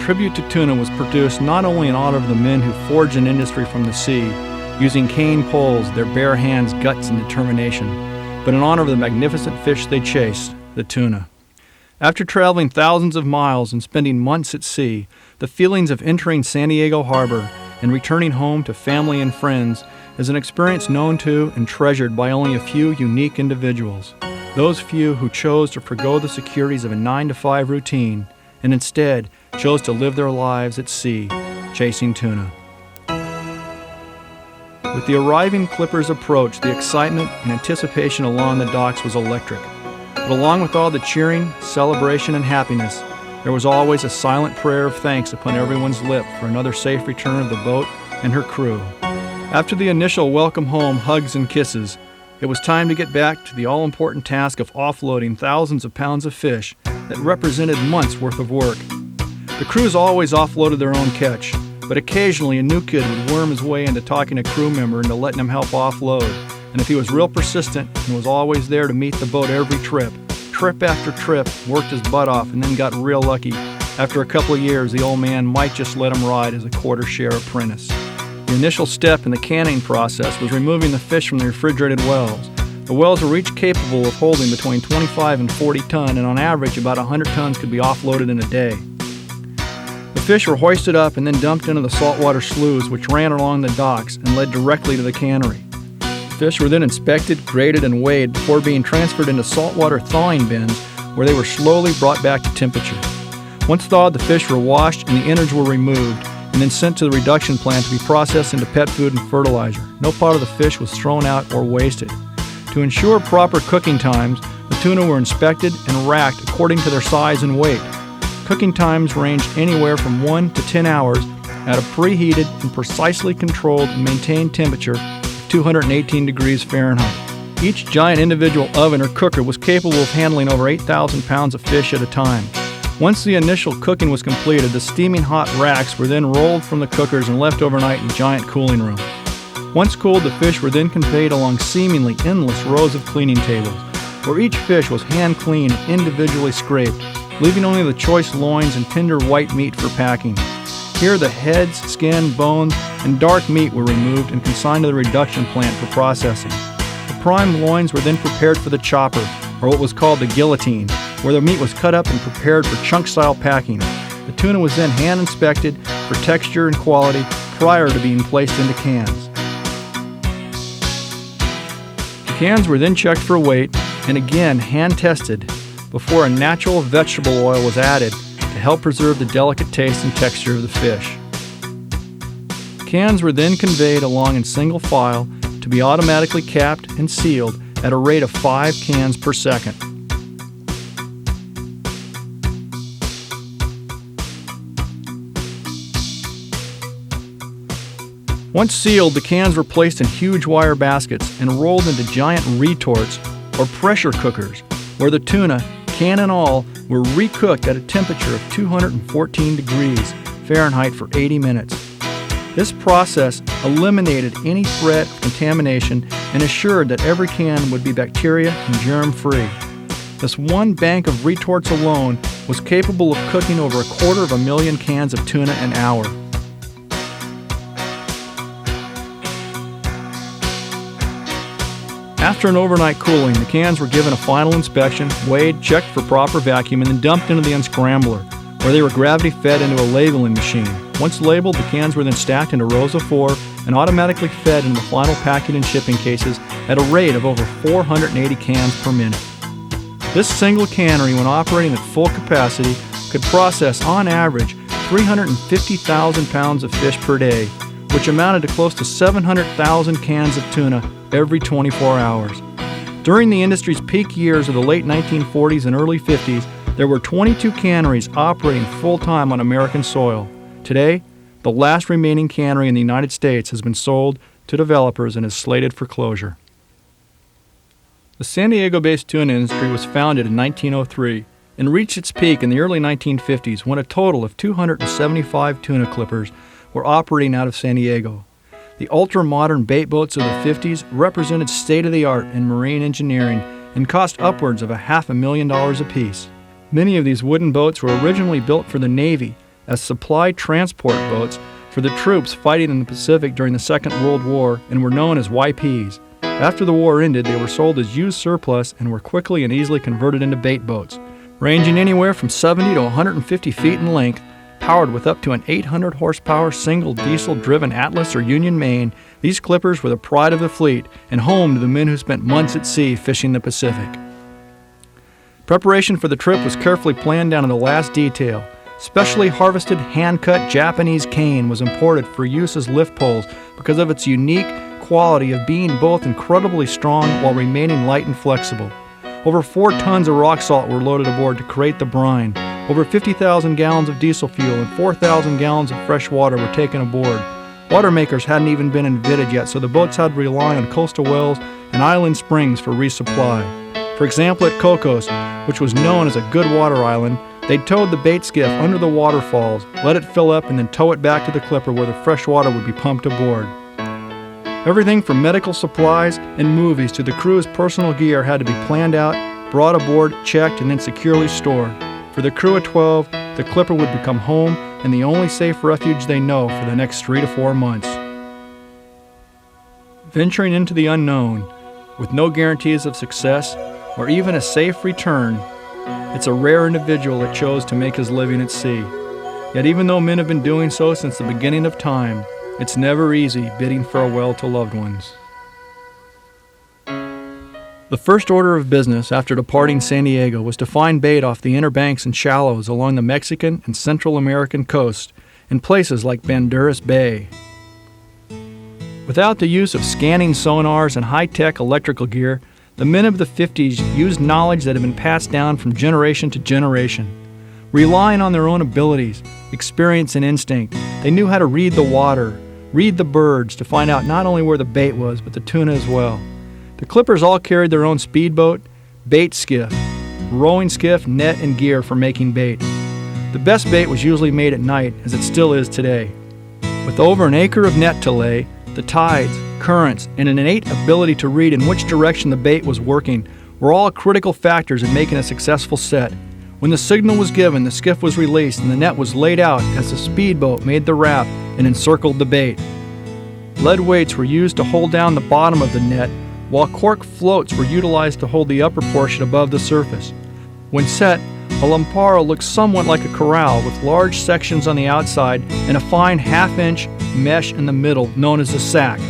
tribute to tuna was produced not only in honor of the men who forged an industry from the sea, using cane poles, their bare hands, guts, and determination, but in honor of the magnificent fish they chased, the tuna. After traveling thousands of miles and spending months at sea, the feelings of entering San Diego Harbor and returning home to family and friends is an experience known to and treasured by only a few unique individuals. Those few who chose to forgo the securities of a 9-to-5 routine and instead chose to live their lives at sea, chasing tuna. With the arriving clippers' approach, the excitement and anticipation along the docks was electric. But along with all the cheering, celebration, and happiness, there was always a silent prayer of thanks upon everyone's lip for another safe return of the boat and her crew. After the initial welcome home hugs and kisses, it was time to get back to the all-important task of offloading thousands of pounds of fish that represented months' worth of work. The crews always offloaded their own catch, but occasionally a new kid would worm his way into talking a crew member into letting him help offload. And if he was real persistent and was always there to meet the boat every trip after trip, worked his butt off and then got real lucky, after a couple of years the old man might just let him ride as a quarter-share apprentice. The initial step in the canning process was removing the fish from the refrigerated wells. The wells were each capable of holding between 25 and 40 ton, and on average about 100 tons could be offloaded in a day. The fish were hoisted up and then dumped into the saltwater sloughs which ran along the docks and led directly to the cannery. The fish were then inspected, graded, and weighed before being transferred into saltwater thawing bins where they were slowly brought back to temperature. Once thawed, the fish were washed and the innards were removed and then sent to the reduction plant to be processed into pet food and fertilizer. No part of the fish was thrown out or wasted. To ensure proper cooking times, the tuna were inspected and racked according to their size and weight. Cooking times ranged anywhere from 1 to 10 hours at a preheated and precisely controlled and maintained temperature of 218 degrees Fahrenheit. Each giant individual oven or cooker was capable of handling over 8,000 pounds of fish at a time. Once the initial cooking was completed, the steaming hot racks were then rolled from the cookers and left overnight in giant cooling rooms. Once cooled, the fish were then conveyed along seemingly endless rows of cleaning tables, where each fish was hand-cleaned and individually scraped, leaving only the choice loins and tender white meat for packing. Here the heads, skin, bones, and dark meat were removed and consigned to the reduction plant for processing. The prime loins were then prepared for the chopper, or what was called the guillotine, where the meat was cut up and prepared for chunk-style packing. The tuna was then hand-inspected for texture and quality prior to being placed into cans. The cans were then checked for weight and again hand-tested before a natural vegetable oil was added to help preserve the delicate taste and texture of the fish. Cans were then conveyed along in single file to be automatically capped and sealed at a rate of 5 cans per second. Once sealed, the cans were placed in huge wire baskets and rolled into giant retorts or pressure cookers, where the tuna, can and all, were recooked at a temperature of 214 degrees Fahrenheit for 80 minutes. This process eliminated any threat of contamination and assured that every can would be bacteria and germ-free. This one bank of retorts alone was capable of cooking over 250,000 cans of tuna an hour. After an overnight cooling, the cans were given a final inspection, weighed, checked for proper vacuum, and then dumped into the unscrambler, where they were gravity-fed into a labeling machine. Once labeled, the cans were then stacked into rows of 4 and automatically fed into the final packing and shipping cases at a rate of over 480 cans per minute. This single cannery, when operating at full capacity, could process on average 350,000 pounds of fish per day, which amounted to close to 700,000 cans of tuna every 24 hours. During the industry's peak years of the late 1940s and early 50s, there were 22 canneries operating full-time on American soil. Today, the last remaining cannery in the United States has been sold to developers and is slated for closure. The San Diego-based tuna industry was founded in 1903 and reached its peak in the early 1950s when a total of 275 tuna clippers were operating out of San Diego. The ultra-modern bait boats of the 50s represented state-of-the-art in marine engineering and cost upwards of $500,000 apiece. Many of these wooden boats were originally built for the Navy, as supply transport boats for the troops fighting in the Pacific during the Second World War and were known as YPs. After the war ended, they were sold as used surplus and were quickly and easily converted into bait boats. Ranging anywhere from 70 to 150 feet in length, powered with up to an 800 horsepower single diesel-driven Atlas or Union main, these clippers were the pride of the fleet and home to the men who spent months at sea fishing the Pacific. Preparation for the trip was carefully planned down to the last detail. Specially harvested, hand-cut Japanese cane was imported for use as lift poles because of its unique quality of being both incredibly strong while remaining light and flexible. Over 4 tons of rock salt were loaded aboard to create the brine. Over 50,000 gallons of diesel fuel and 4,000 gallons of fresh water were taken aboard. Water makers hadn't even been invented yet, so the boats had to rely on coastal wells and island springs for resupply. For example, at Cocos, which was known as a good water island, they towed the bait skiff under the waterfalls, let it fill up, and then tow it back to the clipper where the fresh water would be pumped aboard. Everything from medical supplies and movies to the crew's personal gear had to be planned out, brought aboard, checked, and then securely stored. For the crew of 12, the clipper would become home and the only safe refuge they know for the next 3 to 4 months. Venturing into the unknown, with no guarantees of success or even a safe return, it's a rare individual that chose to make his living at sea. Yet even though men have been doing so since the beginning of time, it's never easy bidding farewell to loved ones. The first order of business after departing San Diego was to find bait off the inner banks and shallows along the Mexican and Central American coast in places like Banderas Bay. Without the use of scanning sonars and high-tech electrical gear, the men of the 50s used knowledge that had been passed down from generation to generation. Relying on their own abilities, experience, and instinct, they knew how to read the water, read the birds to find out not only where the bait was, but the tuna as well. The clippers all carried their own speedboat, bait skiff, rowing skiff, net, and gear for making bait. The best bait was usually made at night, as it still is today. With over an acre of net to lay, the tides, currents, and an innate ability to read in which direction the bait was working were all critical factors in making a successful set. When the signal was given, the skiff was released and the net was laid out as the speedboat made the wrap and encircled the bait. Lead weights were used to hold down the bottom of the net, while cork floats were utilized to hold the upper portion above the surface. When set, a lampara looks somewhat like a corral with large sections on the outside and a fine half-inch mesh in the middle known as a sack.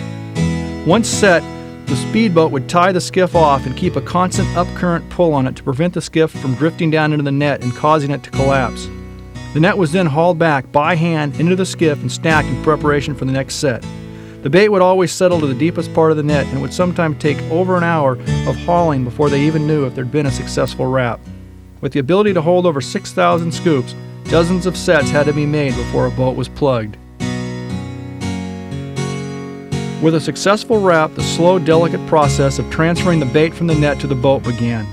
Once set, the speedboat would tie the skiff off and keep a constant upcurrent pull on it to prevent the skiff from drifting down into the net and causing it to collapse. The net was then hauled back by hand into the skiff and stacked in preparation for the next set. The bait would always settle to the deepest part of the net and would sometimes take over an hour of hauling before they even knew if there'd been a successful wrap. With the ability to hold over 6,000 scoops, dozens of sets had to be made before a boat was plugged. With a successful wrap, the slow, delicate process of transferring the bait from the net to the boat began.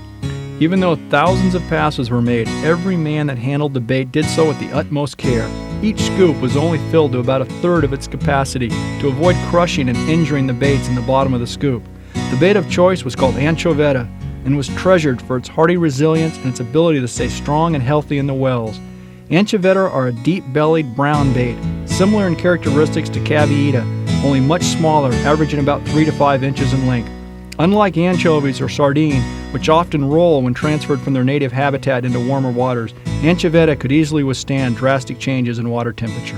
Even though thousands of passes were made, every man that handled the bait did so with the utmost care. Each scoop was only filled to about a third of its capacity to avoid crushing and injuring the baits in the bottom of the scoop. The bait of choice was called anchoveta and was treasured for its hardy resilience and its ability to stay strong and healthy in the wells. Anchoveta are a deep-bellied brown bait, similar in characteristics to cavieta, only much smaller, averaging about 3 to 5 inches in length. Unlike anchovies or sardine, which often roll when transferred from their native habitat into warmer waters, anchoveta could easily withstand drastic changes in water temperature.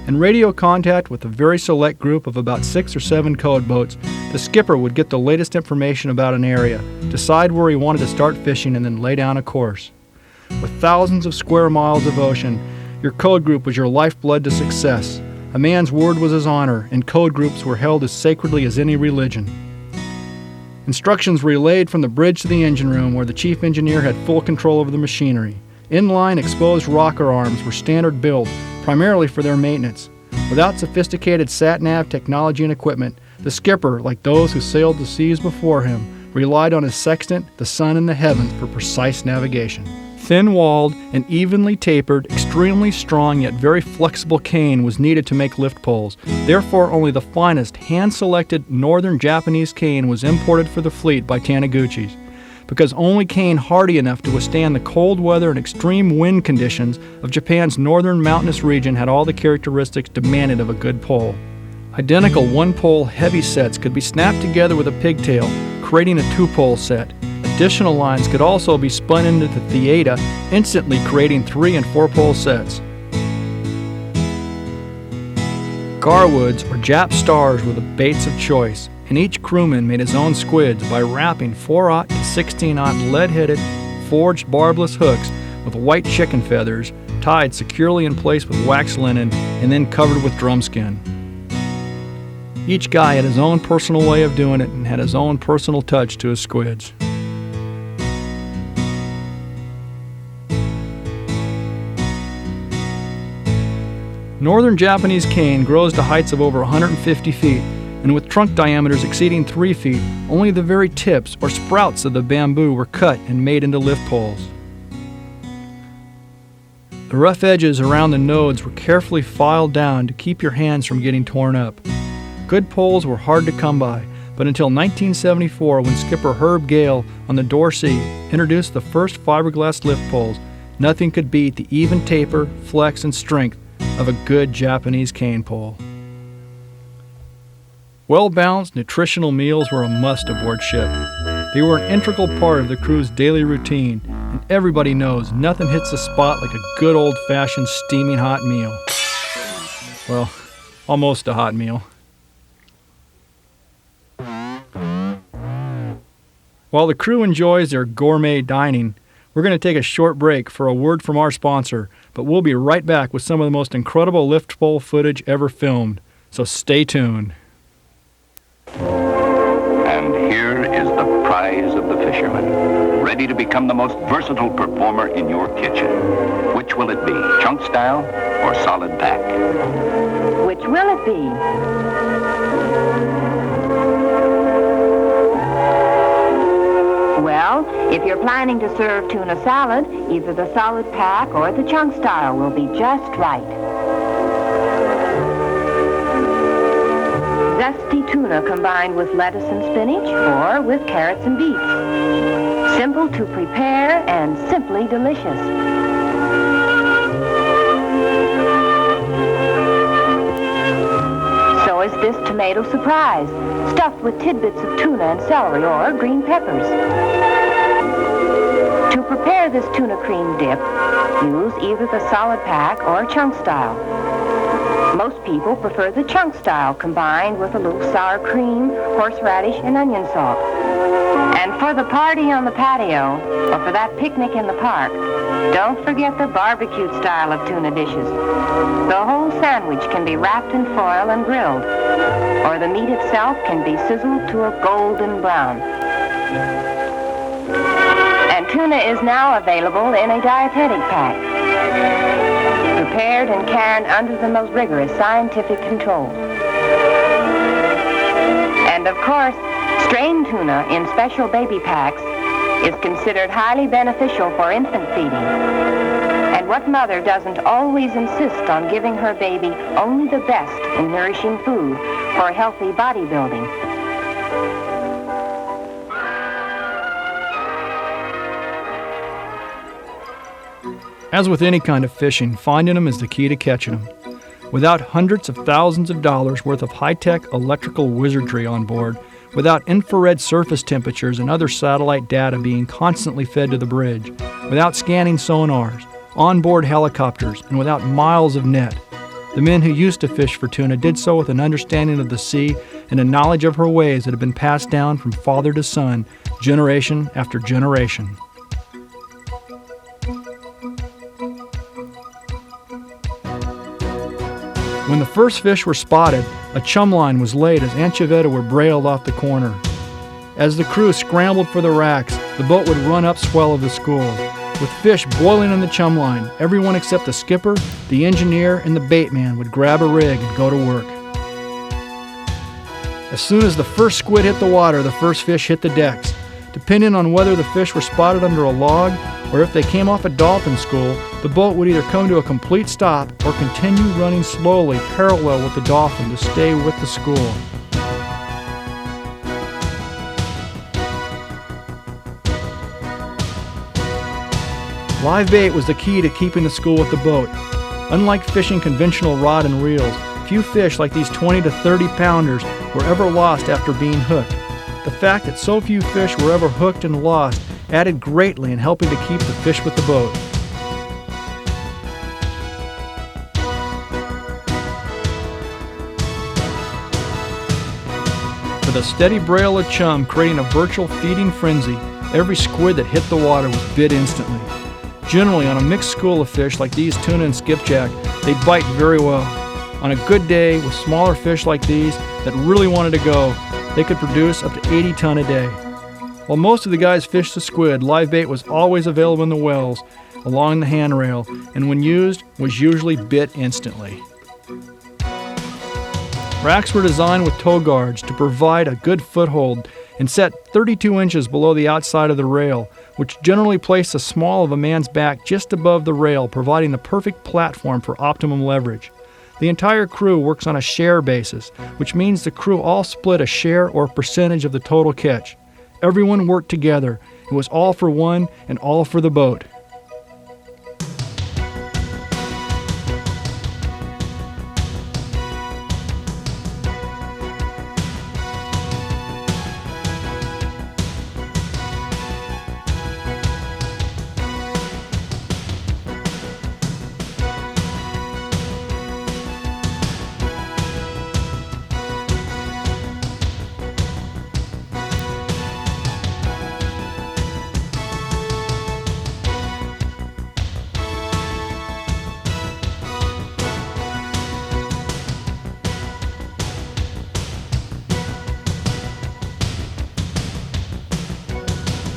In radio contact with a very select group of about 6 or 7 code boats, the skipper would get the latest information about an area, decide where he wanted to start fishing, and then lay down a course. With thousands of square miles of ocean, your code group was your lifeblood to success. A man's word was his honor, and code groups were held as sacredly as any religion. Instructions were relayed from the bridge to the engine room, where the chief engineer had full control over the machinery. Inline exposed rocker arms were standard built, primarily for their maintenance. Without sophisticated sat-nav technology and equipment, the skipper, like those who sailed the seas before him, relied on his sextant, the sun and the heavens, for precise navigation. Thin-walled and evenly tapered, extremely strong yet very flexible cane was needed to make lift poles. Therefore, only the finest, hand-selected northern Japanese cane was imported for the fleet by Taniguchi's. because only cane hardy enough to withstand the cold weather and extreme wind conditions of Japan's northern mountainous region had all the characteristics demanded of a good pole. Identical one-pole heavy sets could be snapped together with a pigtail, creating a two-pole set. Additional lines could also be spun into the theata, instantly creating 3- and 4-pole sets. Garwoods or Jap stars were the baits of choice, and each crewman made his own squids by wrapping 4/0 and 16/0 lead-headed, forged barbless hooks with white chicken feathers, tied securely in place with wax linen, and then covered with drumskin. Each guy had his own personal way of doing it and had his own personal touch to his squids. Northern Japanese cane grows to heights of over 150 feet, and with trunk diameters exceeding 3 feet, only the very tips or sprouts of the bamboo were cut and made into lift poles. The rough edges around the nodes were carefully filed down to keep your hands from getting torn up. Good poles were hard to come by, but until 1974, when skipper Herb Gale on the Dorsey introduced the first fiberglass lift poles, nothing could beat the even taper, flex, and strength of a good Japanese cane pole. Well-balanced nutritional meals were a must aboard ship. They were an integral part of the crew's daily routine, and everybody knows nothing hits the spot like a good old-fashioned steaming hot meal. Well, almost a hot meal. While the crew enjoys their gourmet dining, we're going to take a short break for a word from our sponsor, but we'll be right back with some of the most incredible lift pole footage ever filmed, so stay tuned. And here is the prize of the fisherman, ready to become the most versatile performer in your kitchen. Which will it be, chunk style or solid pack? Which will it be? Well, if you're planning to serve tuna salad, either the solid pack or the chunk style will be just right. Zesty tuna combined with lettuce and spinach or with carrots and beets. Simple to prepare and simply delicious. So is this tomato surprise, stuffed with tidbits of tuna and celery or green peppers. To prepare this tuna cream dip, use either the solid pack or chunk style. Most people prefer the chunk style combined with a little sour cream, horseradish, and onion salt. And for the party on the patio, or for that picnic in the park, don't forget the barbecued style of tuna dishes. The whole sandwich can be wrapped in foil and grilled, or the meat itself can be sizzled to a golden brown. And tuna is now available in a dietetic pack, prepared and canned under the most rigorous scientific control. And of course, strained tuna in special baby packs is considered highly beneficial for infant feeding. And what mother doesn't always insist on giving her baby only the best in nourishing food for healthy bodybuilding? As with any kind of fishing, finding them is the key to catching them. Without hundreds of thousands of dollars worth of high-tech electrical wizardry on board, without infrared surface temperatures and other satellite data being constantly fed to the bridge, without scanning sonars, onboard helicopters, and without miles of net, the men who used to fish for tuna did so with an understanding of the sea and a knowledge of her ways that had been passed down from father to son, generation after generation. When the first fish were spotted, a chum line was laid as anchoveta were brailed off the corner. As the crew scrambled for the racks, the boat would run up swell of the school. With fish boiling in the chum line, everyone except the skipper, the engineer, and the bait man would grab a rig and go to work. As soon as the first squid hit the water, the first fish hit the decks. Depending on whether the fish were spotted under a log or if they came off a dolphin school, the boat would either come to a complete stop or continue running slowly parallel with the dolphin to stay with the school. Live bait was the key to keeping the school with the boat. Unlike fishing conventional rod and reels, few fish like these 20 to 30 pounders were ever lost after being hooked. The fact that so few fish were ever hooked and lost added greatly in helping to keep the fish with the boat. With a steady braille of chum creating a virtual feeding frenzy, every squid that hit the water was bit instantly. Generally, on a mixed school of fish like these tuna and skipjack, they bite very well. On a good day, with smaller fish like these that really wanted to go, they could produce up to 80 ton a day. While most of the guys fished the squid, live bait was always available in the wells along the handrail, and when used, was usually bit instantly. Racks were designed with toe guards to provide a good foothold and set 32 inches below the outside of the rail, which generally placed the small of a man's back just above the rail, providing the perfect platform for optimum leverage. The entire crew works on a share basis, which means the crew all split a share or percentage of the total catch. Everyone worked together. It was all for one and all for the boat.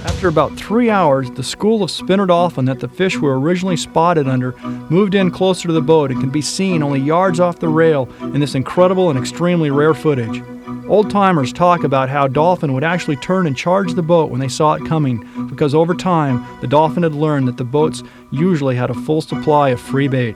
After about 3 hours, the school of spinner dolphin that the fish were originally spotted under moved in closer to the boat and can be seen only yards off the rail in this incredible and extremely rare footage. Old-timers talk about how dolphin would actually turn and charge the boat when they saw it coming, because over time, the dolphin had learned that the boats usually had a full supply of free bait.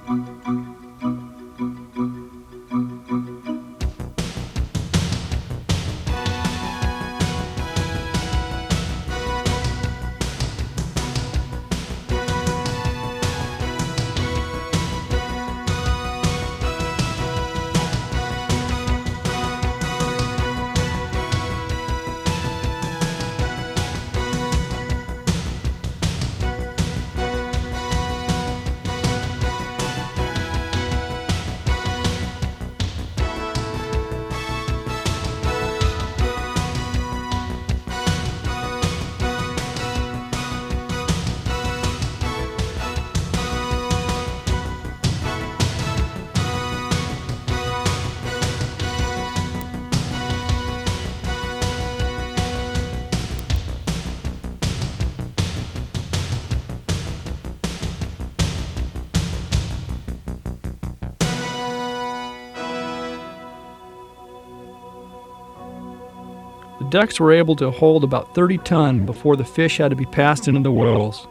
The decks were able to hold about 30 ton before the fish had to be passed into the wells.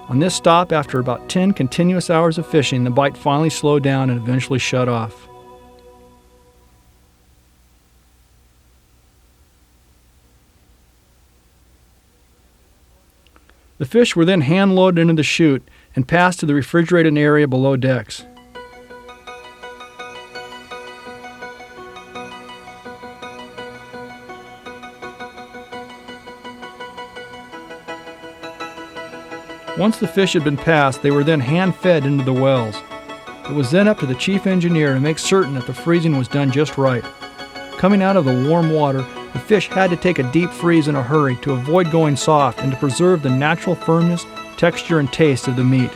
On this stop, after about 10 continuous hours of fishing, the bite finally slowed down and eventually shut off. The fish were then hand-loaded into the chute and passed to the refrigerated area below decks. Once the fish had been passed, they were then hand-fed into the wells. It was then up to the chief engineer to make certain that the freezing was done just right. Coming out of the warm water, the fish had to take a deep freeze in a hurry to avoid going soft and to preserve the natural firmness, texture, and taste of the meat.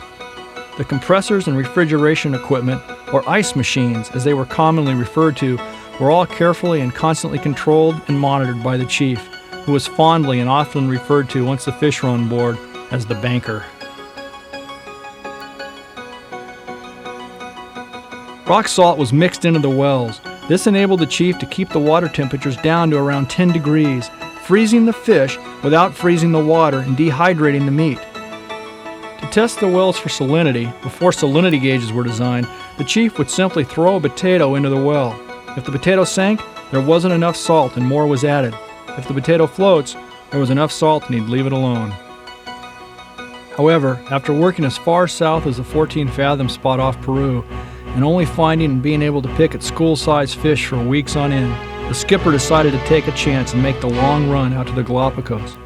The compressors and refrigeration equipment, or ice machines as they were commonly referred to, were all carefully and constantly controlled and monitored by the chief, who was fondly and often referred to once the fish were on board as the banker. Rock salt was mixed into the wells. This enabled the chief to keep the water temperatures down to around 10 degrees, freezing the fish without freezing the water and dehydrating the meat. To test the wells for salinity, before salinity gauges were designed, the chief would simply throw a potato into the well. If the potato sank, there wasn't enough salt and more was added. If the potato floats, there was enough salt and he'd leave it alone. However, after working as far south as the 14-fathom spot off Peru, and only finding and being able to pick at school-sized fish for weeks on end, the skipper decided to take a chance and make the long run out to the Galapagos.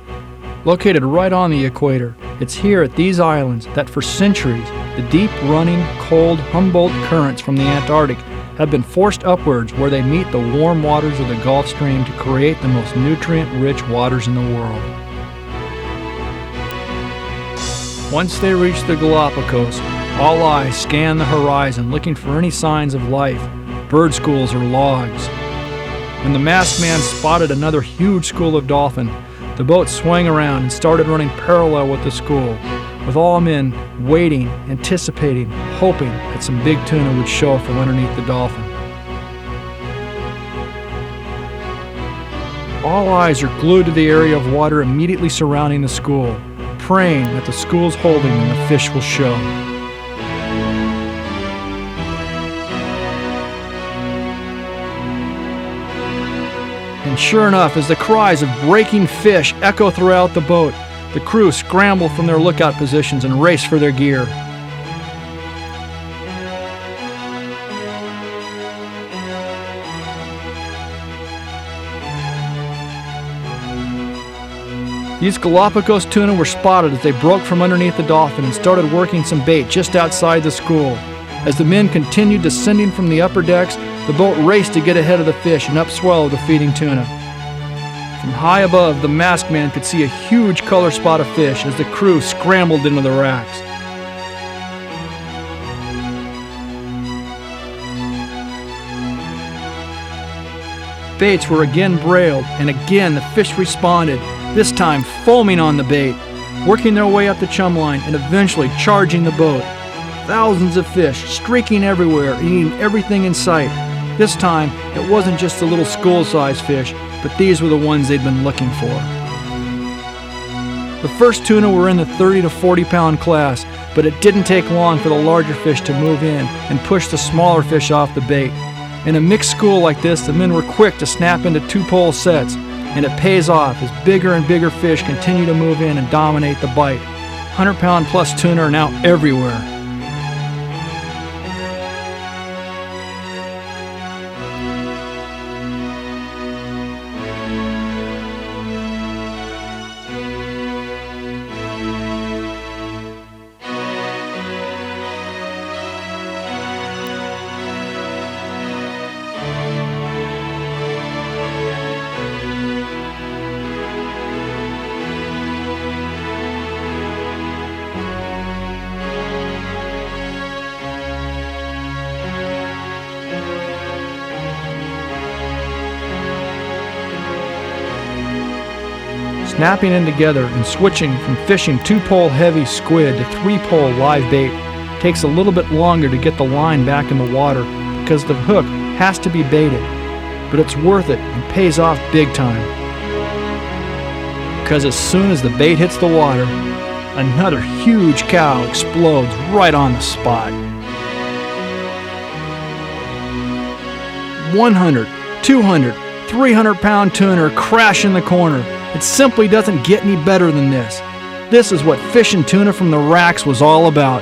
Located right on the equator, it's here at these islands that for centuries, the deep-running, cold Humboldt currents from the Antarctic have been forced upwards where they meet the warm waters of the Gulf Stream to create the most nutrient-rich waters in the world. Once they reach the Galapagos, all eyes scan the horizon looking for any signs of life, bird schools or logs. When the masked man spotted another huge school of dolphin, the boat swung around and started running parallel with the school, with all men waiting, anticipating, hoping that some big tuna would show from underneath the dolphin. All eyes are glued to the area of water immediately surrounding the school, praying that the school's holding and the fish will show. And sure enough, as the cries of breaking fish echo throughout the boat, the crew scramble from their lookout positions and race for their gear. These Galapagos tuna were spotted as they broke from underneath the dolphin and started working some bait just outside the school. As the men continued descending from the upper decks, the boat raced to get ahead of the fish and upswell the feeding tuna. From high above, the masked man could see a huge color spot of fish as the crew scrambled into the racks. Baits were again brailed, and again the fish responded, this time foaming on the bait, working their way up the chum line and eventually charging the boat. Thousands of fish streaking everywhere, eating everything in sight. This time, it wasn't just the little school-sized fish, but these were the ones they'd been looking for. The first tuna were in the 30 to 40 pound class, but it didn't take long for the larger fish to move in and push the smaller fish off the bait. In a mixed school like this, the men were quick to snap into 2-pole sets, and it pays off as bigger and bigger fish continue to move in and dominate the bite. 100-pound plus tuna are now everywhere. Snapping in together and switching from fishing 2-pole heavy squid to 3-pole live bait takes a little bit longer to get the line back in the water because the hook has to be baited, but it's worth it and pays off big time. Because as soon as the bait hits the water, another huge cow explodes right on the spot. 100, 200, 300-pound tuna crash in the corner. It simply doesn't get any better than this. This is what fishing tuna from the racks was all about.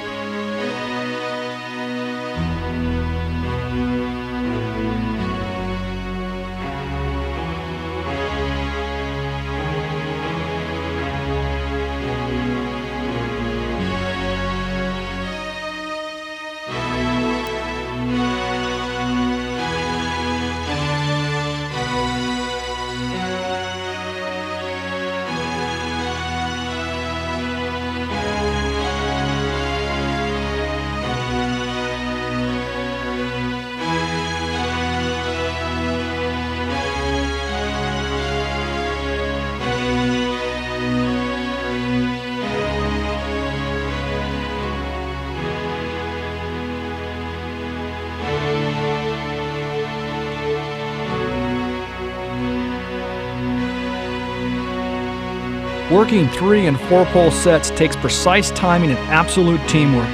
Working 3- and 4-pole sets takes precise timing and absolute teamwork.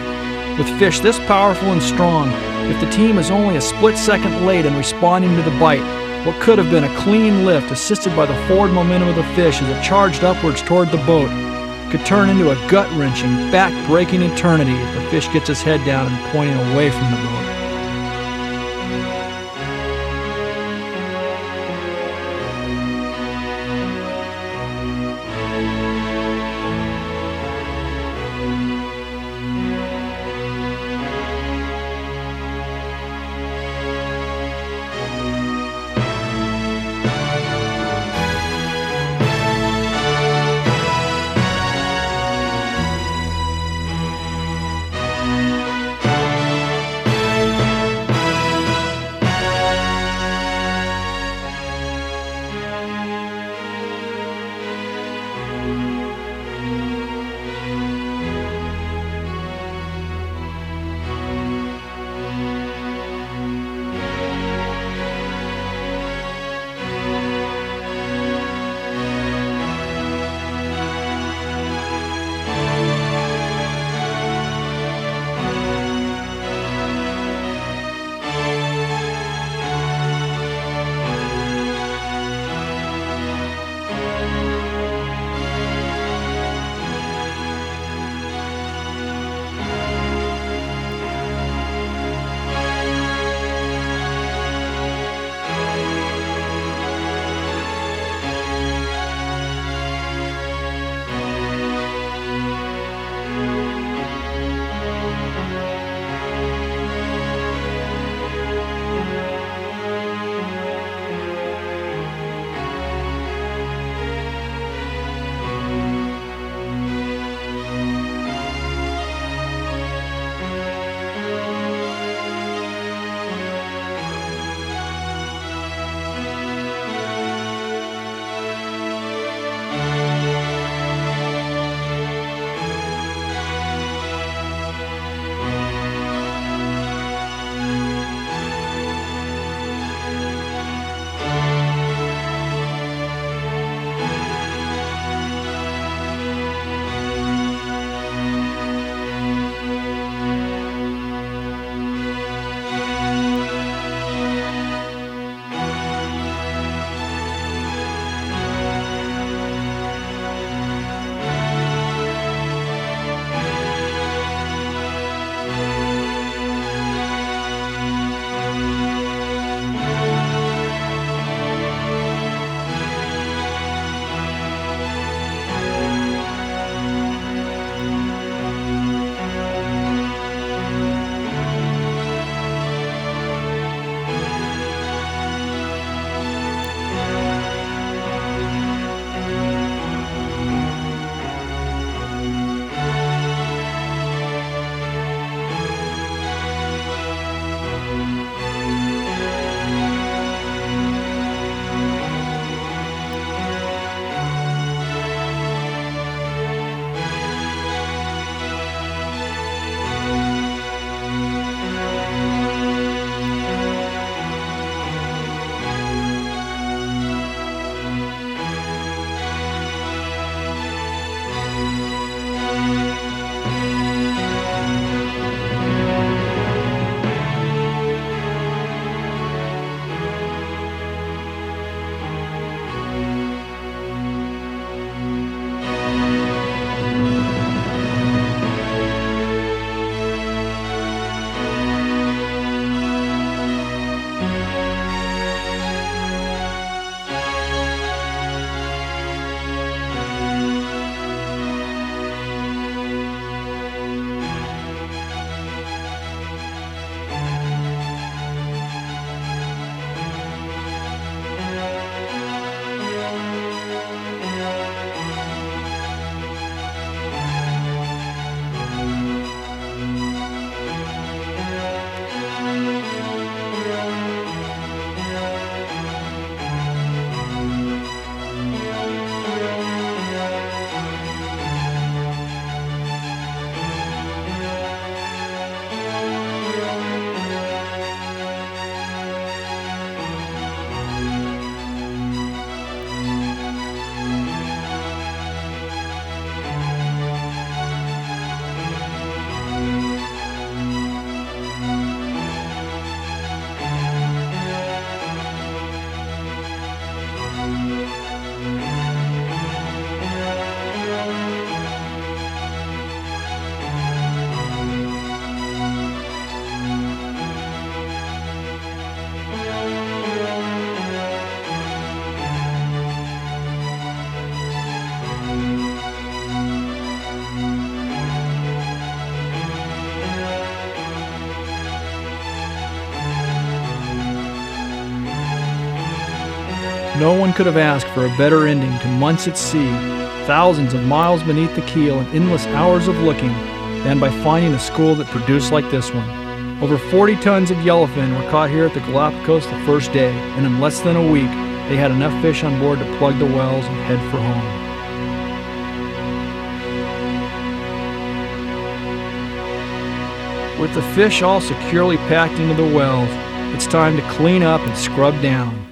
With fish this powerful and strong, if the team is only a split second late in responding to the bite, what could have been a clean lift assisted by the forward momentum of the fish as it charged upwards toward the boat could turn into a gut-wrenching, back-breaking eternity if the fish gets his head down and pointing away from the boat. No one could have asked for a better ending to months at sea, thousands of miles beneath the keel and endless hours of looking, than by finding a school that produced like this one. Over 40 tons of yellowfin were caught here at the Galapagos the first day, and in less than a week, they had enough fish on board to plug the wells and head for home. With the fish all securely packed into the wells, it's time to clean up and scrub down.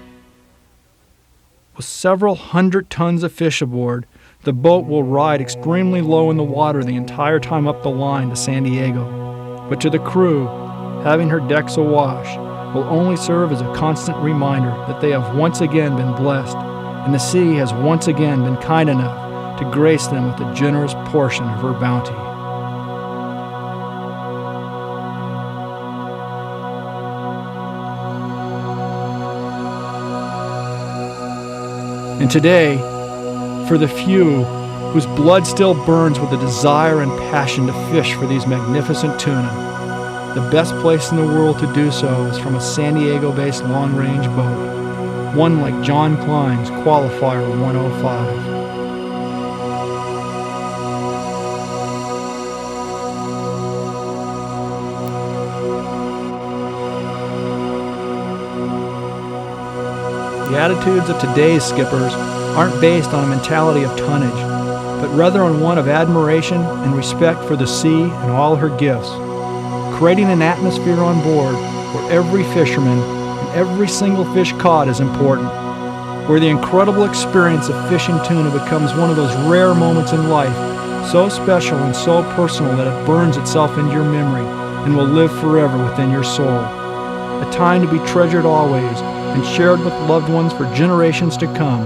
With several hundred tons of fish aboard, the boat will ride extremely low in the water the entire time up the line to San Diego. But to the crew, having her decks awash will only serve as a constant reminder that they have once again been blessed, and the sea has once again been kind enough to grace them with a generous portion of her bounty. And today, for the few whose blood still burns with a desire and passion to fish for these magnificent tuna, the best place in the world to do so is from a San Diego-based long-range boat, one like John Klein's Qualifier 105. The attitudes of today's skippers aren't based on a mentality of tonnage, but rather on one of admiration and respect for the sea and all her gifts, creating an atmosphere on board where every fisherman and every single fish caught is important, where the incredible experience of fishing tuna becomes one of those rare moments in life, so special and so personal that it burns itself into your memory and will live forever within your soul. A time to be treasured always and shared with loved ones for generations to come.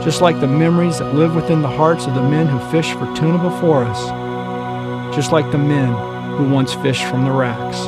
Just like the memories that live within the hearts of the men who fished for tuna before us. Just like the men who once fished from the racks.